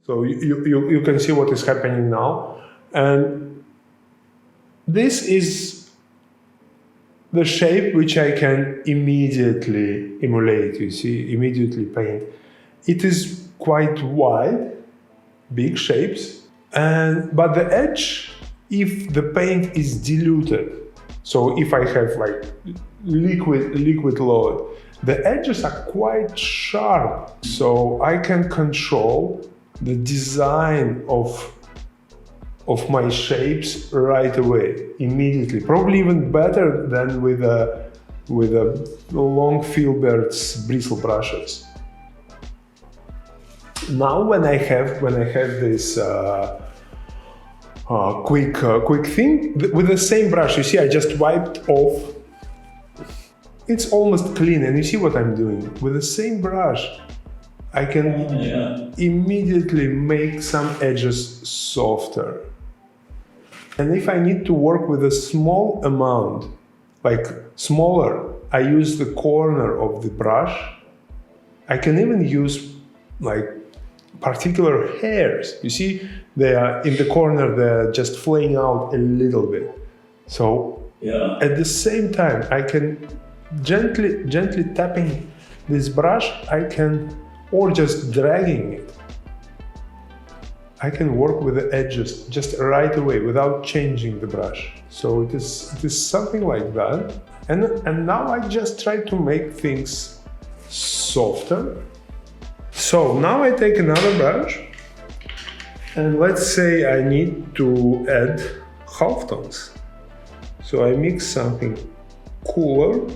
So you can see what is happening now. And this is the shape which I can immediately emulate, you see, immediately paint. It is quite wide, big shapes, but the edge, if the paint is diluted, so if I have like liquid load, the edges are quite sharp, so I can control the design of my shapes right away, immediately. Probably even better than with a long Filbert's bristle brushes. Now, when I have this quick thing with the same brush, you see, I just wiped off. It's almost clean, and you see what I'm doing with the same brush. I can immediately make some edges softer. And if I need to work with a small amount, like smaller, I use the corner of the brush. I can even use like particular hairs. You see, they are in the corner, they're just flaying out a little bit. So at the same time, I can gently tapping this brush, or just dragging it, I can work with the edges just right away without changing the brush. So it is something like that. And now I just try to make things softer. So now I take another brush, and let's say I need to add halftones. So I mix something cooler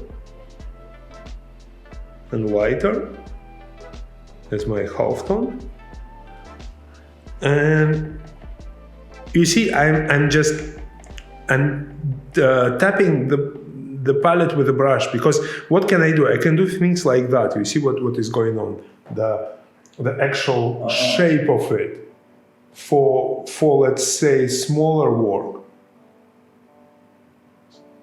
and lighter. That's my halftone. And you see, I'm tapping the palette with the brush, because what can I do? I can do things like that. You see what is going on, the actual shape of it for let's say smaller work.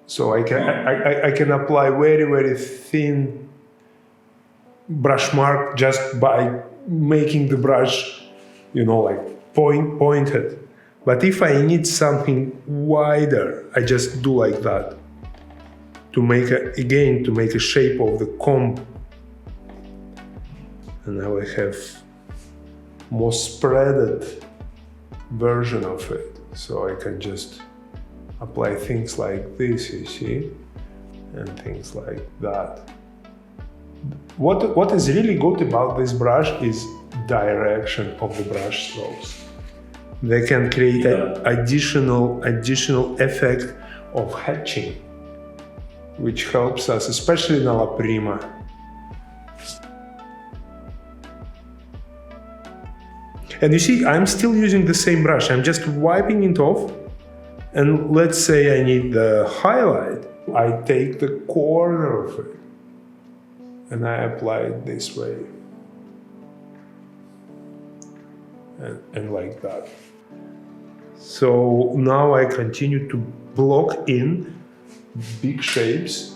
So I can apply very thin brush mark just by making the brush, like pointed. But if I need something wider, I just do like that to make a shape of the comb. And now I have more spreaded version of it. So I can just apply things like this, you see, and things like that. What is really good about this brush is direction of the brush strokes. They can create an additional effect of hatching, which helps us, especially in alla prima. And you see, I'm still using the same brush. I'm just wiping it off. And let's say I need the highlight. I take the corner of it and I apply it this way. And like that. So now I continue to block in big shapes.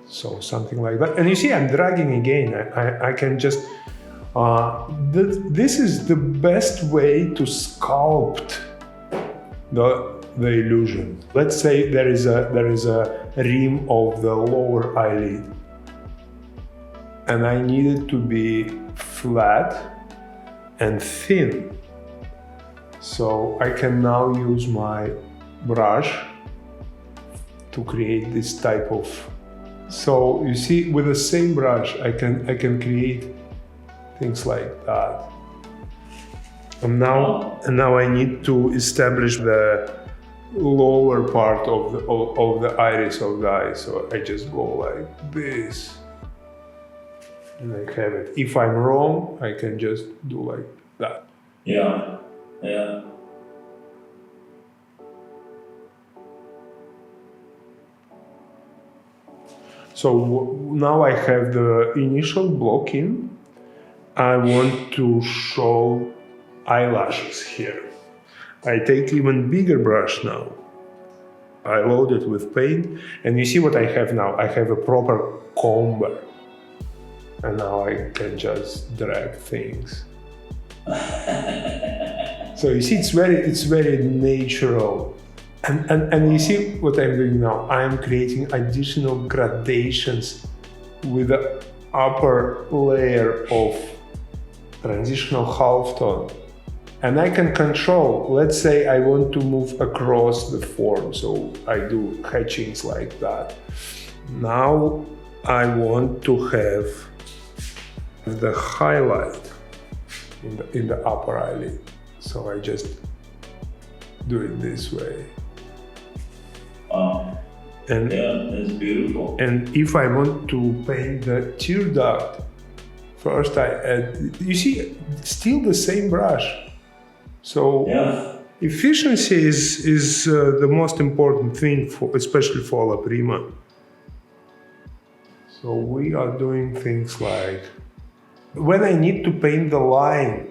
So something like that. And you see, I'm dragging again. I can just, this is the best way to sculpt the illusion. Let's say there is a rim of the lower eyelid, and I need it to be flat and thin. So I can now use my brush to create this type of. So you see, with the same brush, I can create things like that. And now I need to establish the lower part of the iris of the eye. So I just go like this, and I have it. If I'm wrong, I can just do like that. Yeah. So now I have the initial block in. I want to show eyelashes here. I take even bigger brush now. I load it with paint, and you see what I have now. I have a proper comber. and now I can just drag things. So you see, it's very natural. And you see what I'm doing now? I am creating additional gradations with the upper layer of transitional halftone. And I can control, let's say I want to move across the form, so I do hatchings like that. Now I want to have the highlight in the upper eyelid. So I just do it this way. Wow. And, yeah, that's beautiful. And if I want to paint the tear duct, first I add, you see, still the same brush. So yeah. Efficiency is the most important thing, especially for La Prima. So we are doing things like, when I need to paint the line,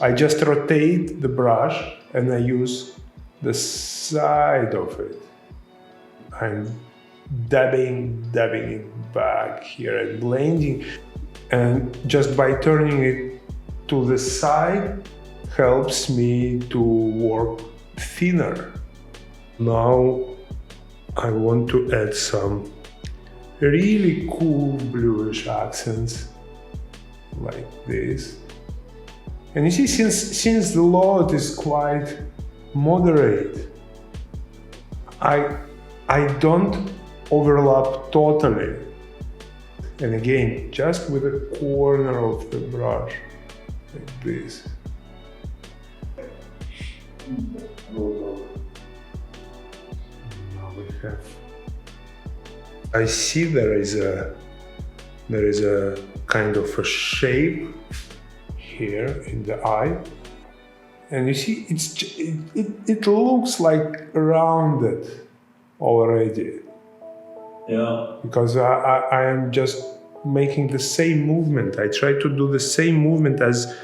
I just rotate the brush and I use the side of it. I'm dabbing it back here and blending. And just by turning it to the side helps me to work thinner. Now I want to add some really cool bluish accents like this. And you see, since the load is quite moderate, I don't overlap totally. And again, just with the corner of the brush, like this. Now we have. I see there is a kind of a shape here in the eye, and you see it looks like rounded already. Yeah. Because I am just making the same movement. I try to do the same movement as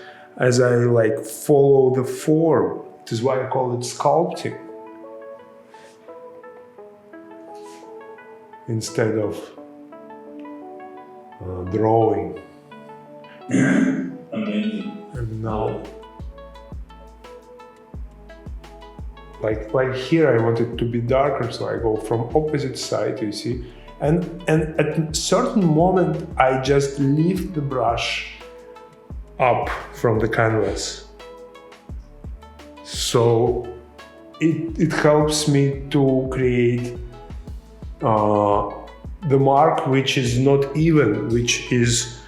I like follow the form. This is why I call it sculpting. Instead of drawing. Amazing. And now, like here, I want it to be darker, so I go from opposite side, you see. And at a certain moment, I just lift the brush up from the canvas. So it helps me to create the mark which is not even, which is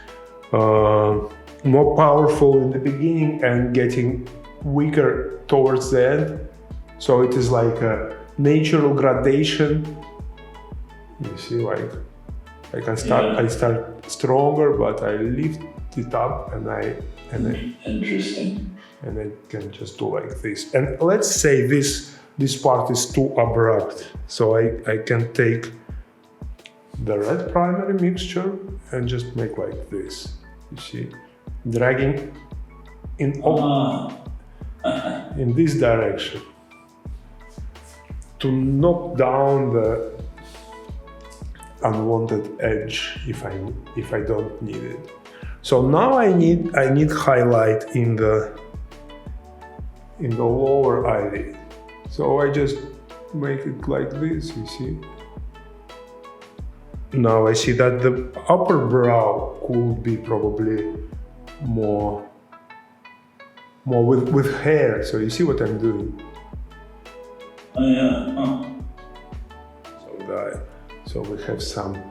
more powerful in the beginning and getting weaker towards the end. So it is like a natural gradation. You see, like I start stronger, but I lift it up and I Interesting. And I can just do like this. And let's say this part is too abrupt. So I can take the red primary mixture and just make like this. You see, dragging in this direction to knock down the unwanted edge if I don't need it. So now I need highlight in the lower eyelid. So I just make it like this, you see. Now I see that the upper brow could be probably more with hair. So you see what I'm doing. Oh yeah. Oh. So we have some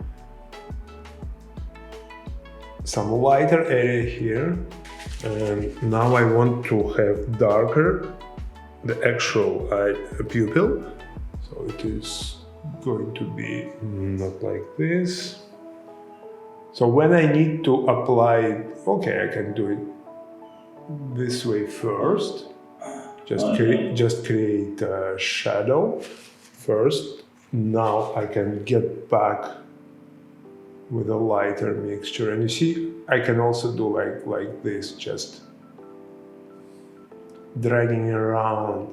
lighter area here, and now I want to have darker the actual pupil. So it is going to be not like this. So when I need to apply it, okay, I can do it this way first. Just create a shadow first. Now I can get back with a lighter mixture, and you see I can also do like this, just dragging around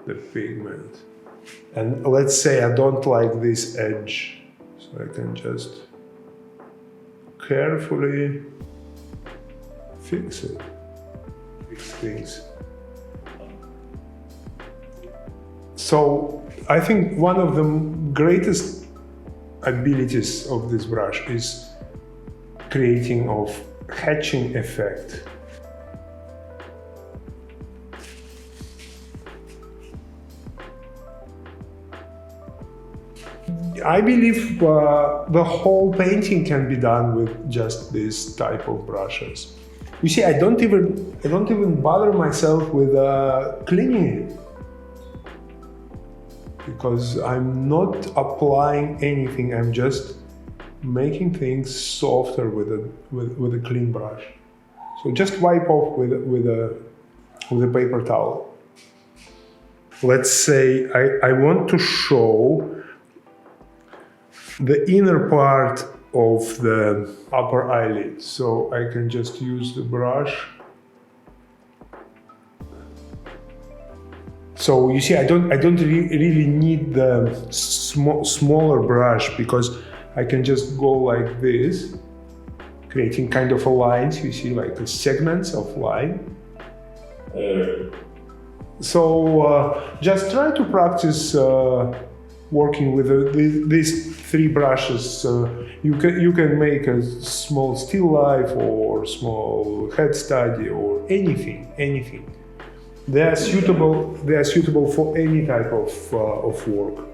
the pigment. And let's say I don't like this edge, so I can just carefully fix things. So I think one of the greatest abilities of this brush is creating of hatching effect. I believe the whole painting can be done with just this type of brushes. You see, I don't even bother myself with cleaning it, because I'm not applying anything. I'm just making things softer with a clean brush. So just wipe off with a paper towel. Let's say I want to show the inner part of the upper eyelid, so I can just use the brush. So you see, I don't really need the smaller brush, because I can just go like this, creating kind of a lines. You see, like the segments of line. So just try to practice working with these three brushes. You can make a small still life or small head study or anything. They are suitable for any type of work.